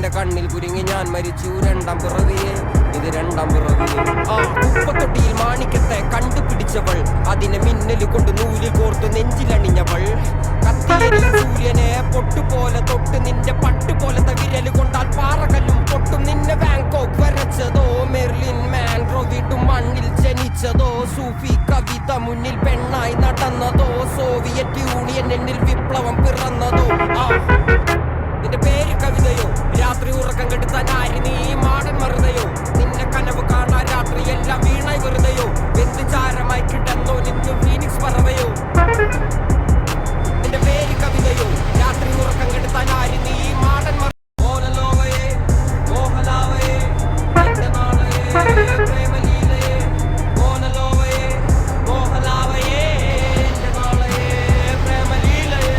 എന്റെ കണ്ണിൽ കുരുങ്ങി ഞാൻ മരിച്ചു രണ്ടാം പിറവിയെ ഇത് രണ്ടാം പിറവിയെ കുപ്പത്തൊട്ടിയിൽ മാണിക്കത്തെ കണ്ടുപിടിച്ചവൾ അതിനെ മിന്നല് കൊണ്ട് നൂലിൽ കോർത്തു നെഞ്ചിലണിഞ്ഞവൾ കത്തിയെരിയും സൂര്യനെ പൊട്ടുപോലെ തൊട്ട് നിന്റെ പട്ടുപോലത്തെ വിരല് കൊണ്ടാൽ പാറകല്ലും പൊട്ടും നിന്നെ ബാങ്കോക്ക് വരച്ചതോ മെർലിൻ മാൻഗ്രോ വീട്ടും മണ്ണിൽ ജനിച്ചതോ സൂഫി കവിത മുന്നിൽ പെണ്ണായി നടന്നതോ സോവിയറ്റ് യൂണിയൻ എന്നിൽ വിപ്ലവം പിറന്നതോ നിന്റെ പേര് കവിതയോ രാത്രി ഉറക്കം കെടുത്താൻ ആര് നീ മാടൻ മറുതയോ നിന്നെ കനവ് കാണാൻ രാത്രി എല്ലാം വീണായി വെറുതെയോ എന്ത് ചാരമായി കിടന്നോ നിന്നു ഫീനിക്സ് പറവയോ നിന്റെ പേര് കവിതയോ രാത്രി ഉറക്കം കെടുത്താൻ ആര് നീ മാടൻ മോഹലാവയെ മോഹലാവയെ എന്റെ നാളയെ പ്രേമലീലയെ മോഹലോവയെ മോഹലാവയെ എന്റെ നാളയെ പ്രേമലീലയെ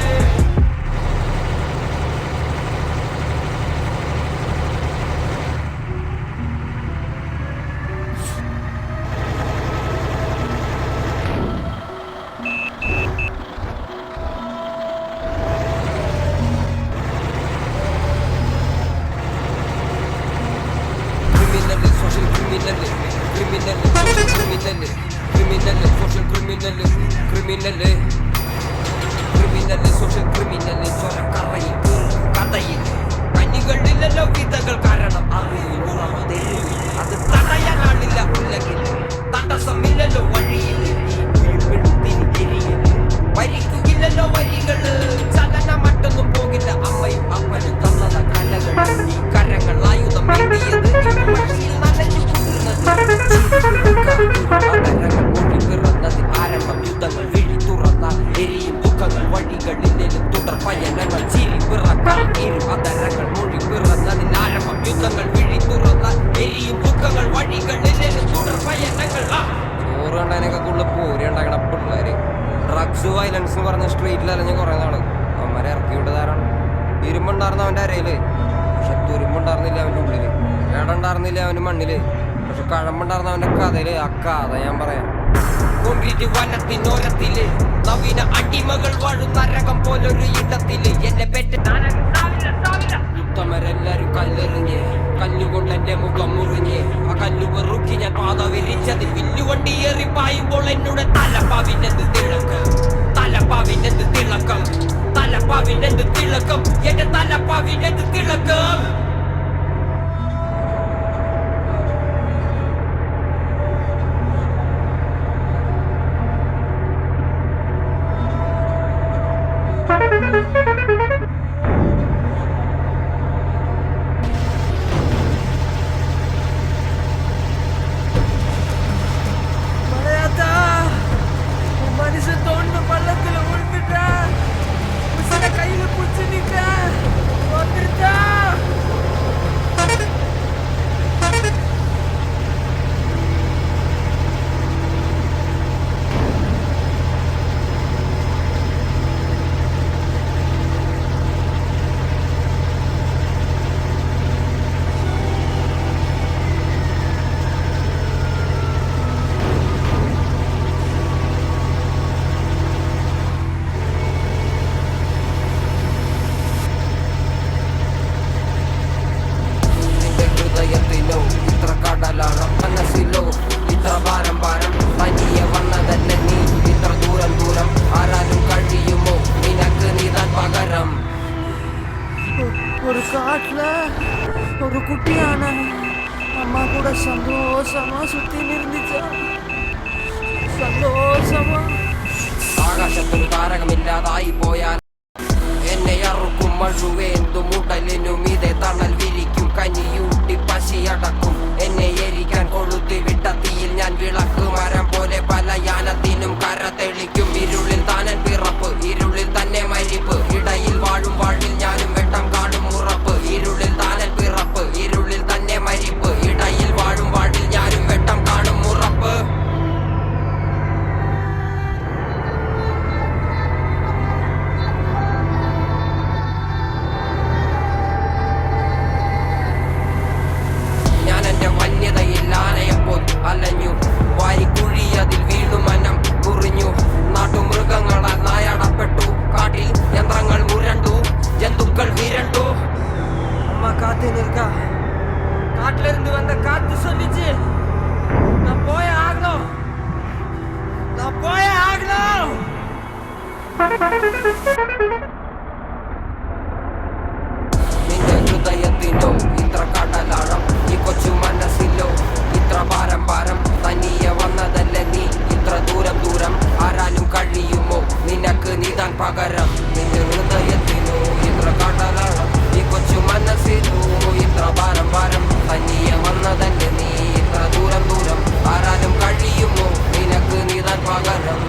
കനികളില്ലല്ലോ വിധകൾ കാരണം അത് തടയാനാളില്ല ഉലകിൽ തടസ്സമില്ലല്ലോ വഴിയിൽ വരിക്കുകയില്ലല്ലോ വരികള് ചലന മറ്റൊന്നും പോകില്ല അമ്മയും അപ്പനും തന്നത കലകൾ ഈ കരങ്ങൾ ആയുധം വേണ്ടിയത് നനഞ്ഞു പിറന്നതിൽ ആരംഭം യുദ്ധങ്ങൾ വിഴി തുറന്ന എരിയും ദുഃഖങ്ങൾ വഴികളിലും തുടർ പയനങ്ങൾ ചിരി പിറക്കാം അതരങ്ങൾ മൊഴി പിറന്നതിൽ ആരംഭം യുദ്ധങ്ങൾ വിഴി തുറന്ന എരിയും ദുഃഖങ്ങൾ വഴികളിലും തുടർ പയനങ്ങൾ ചോറ് കണ്ടതിനൊക്കെ കൂടുതൽ പോരി ഉണ്ടാക്കണ പിള്ളേര് ഡ്രഗ്സ് വയലൻസ് എന്ന് പറഞ്ഞ സ്ട്രീറ്റിൽ അലഞ്ഞ കുറെ നാള് അവന്മാരെ ഇറക്കി വിട്ടതാരാണ് ഇരുമ്പുണ്ടായിരുന്ന അവന്റെ അരയില് പക്ഷെ തുരുമ്പുണ്ടായിരുന്നില്ല അവന്റെ ഉള്ളില് ഏടുണ്ടായിരുന്നില്ല അവന്റെ മണ്ണില് പക്ഷെ കഴമ്പുണ്ടായിരുന്ന അവന്റെ കഥയില് ആ കഥ ഞാൻ പറയാം കൊണ്ടിട്ട് വനത്തിനോരത്തില് നവീന അടിമകൾ വാഴും നരകം പോലൊരു ഇടത്തില് എന്നെ പെറ്റ ഉത്തമരെല്ലാരും കല്ലെറിഞ്ഞ് കല്ലുകൊണ്ട് എന്റെ മുഖം മുറിഞ്ഞ് ആ കല്ലു വെറുക്കി ഞാൻ പാത വിരിച്ചതിൽ വില്ലുവണ്ടി ഏറി പായുമ്പോൾ എന്നോട് തലപ്പാവിനെന്ത് തിളക്കം തലപ്പാവിനെന്ത് തിളക്കം തലപ്പാവിനെന്ത് തിളക്കം എന്റെ തലപ്പാവിനെന്ത് തിളക്കം ஒரு காட்டுல ஒரு குட்டியான அம்மா கூட சந்தோஷமா சுத்தி இருந்துச்சு സന്തോഷമാ ആകാശത്തിൽ താരകമില്ലാതായി പോയാൽ എന്നെ അറുക്കും മഴുവേന്തു മുടലിനും ഇതേ തണൽ വിരിക്കും കനിയൂട്ടി പശിയടക്കും എന്നെ എരിക്കാൻ കൊളുത്തി വിട്ട തീയിൽ ഞാൻ വിളക്ക് മരം പോലെ പല യാനത്തിനും കര തെളിക്കും ഇരുളിൽ താനൻ പിറപ്പ് ഇരുളിൽ തന്നെ മരിപ്പ് ഇടയിൽ വാഴും വാഴിൽ ഞാനും വെട്ടം കാണും ഉറപ്പ് ഇരുളിൽ താനൻ പിറപ്പ് ഇരുളിൽ തന്നെ മരിപ്പ് ഇടയിൽ വാഴും വാഴിൽ ഞാനും വെട്ടം കാണും ഉറപ്പ് காத்துன்னு இருக்கா. காட்டுல இருந்து வந்த காத்து சொல்லிச்சு, நான் போயே ஆகணும், நான் போயே ஆகணும். നിന്റെ ഹൃദയത്തിനോ ഇത്ര കടലാഴം, ഈ കൊച്ചു മനസ്സിലോ ഇത്ര ഭാരം ഭാരം. തനിയെ വന്നതല്ലേ നീ ഇത്ര ദൂരം ദൂരം, ആരാലും കഴിയുമോ നിനക്ക് നീതാൻ പകരം. നിന്റെ ഹൃദയത്തിനോ ഇത്ര കടലാഴം, ഈ കൊച്ചു മനസ്സിലോ ഇത്ര ഭാരം ഭാരം. തനിയെ വന്നതല്ലേ നീ ഇത്ര ദൂരം ദൂരം, ആരാലും കഴിയുമോ നിനക്ക് നീതാൻ പകരം.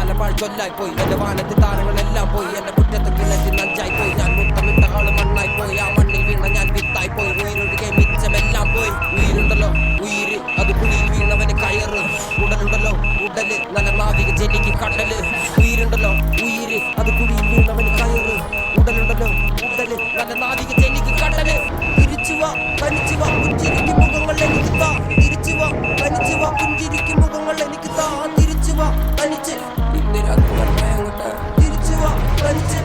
കാലപാൾ ചൊല്ലായി പോയി എന്റെ വാനത്തിൽ താരങ്ങളെല്ലാം പോയി എന്റെ മുറ്റത്ത് കിണറ്റിൽ നഞ്ചായി പോയി ഞാൻ മുത്തമിട്ട ആള് മണ്ണായി പോയി ആ മണ്ണിൽ വീണ ഞാൻ വിത്തായി പോയി ഉയരൊഴുകെ മിച്ചമെല്ലാം പോയി ഉயிருണ്ടല്ലോ ഉയിര് അത് കുഴിയിൽ വീണവന് കയറ് ഉടലുണ്ടല്ലോ ഉടല് നല്ല നാവിക ജലിക്ക് കടല് ഉயிருണ്ടല്ലോ ഉയിര് അത് കുഴിയിൽ വീണവന് കയറ് ഉടലുണ്ടല്ലോ ഉടല് നല്ല നാവിക ജലിക്ക് കടല് തിരിച്ചുവാ തനിച്ചുവാ പുഞ്ചിരിക്കും മുഖങ്ങൾ എനിക്ക് താ തിരിച്ചുവാ തനിച്ചുവാ പുഞ്ചിരിക്കും മുഖങ്ങൾ എനിക്ക് താ തിരിച്ചുവാ തനിച്ച് ഇന്ന് രാത്രി ഞാൻ മയങ്ങട്ടെ തിരിച്ചുവാ തനിച്ച്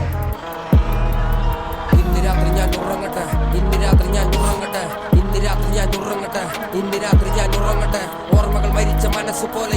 ഇന്ന് രാത്രി ഞാൻ ഉറങ്ങട്ടെ ഇന്ന് രാത്രി ഞാൻ ഉറങ്ങട്ടെ ഇന്ന് രാത്രി ഞാൻ ഉറങ്ങട്ടെ ഇന്ന് രാത്രി ഞാൻ ഉറങ്ങട്ടെ ഓർമ്മകൾ മരിച്ച മനസ്സ് പോലെ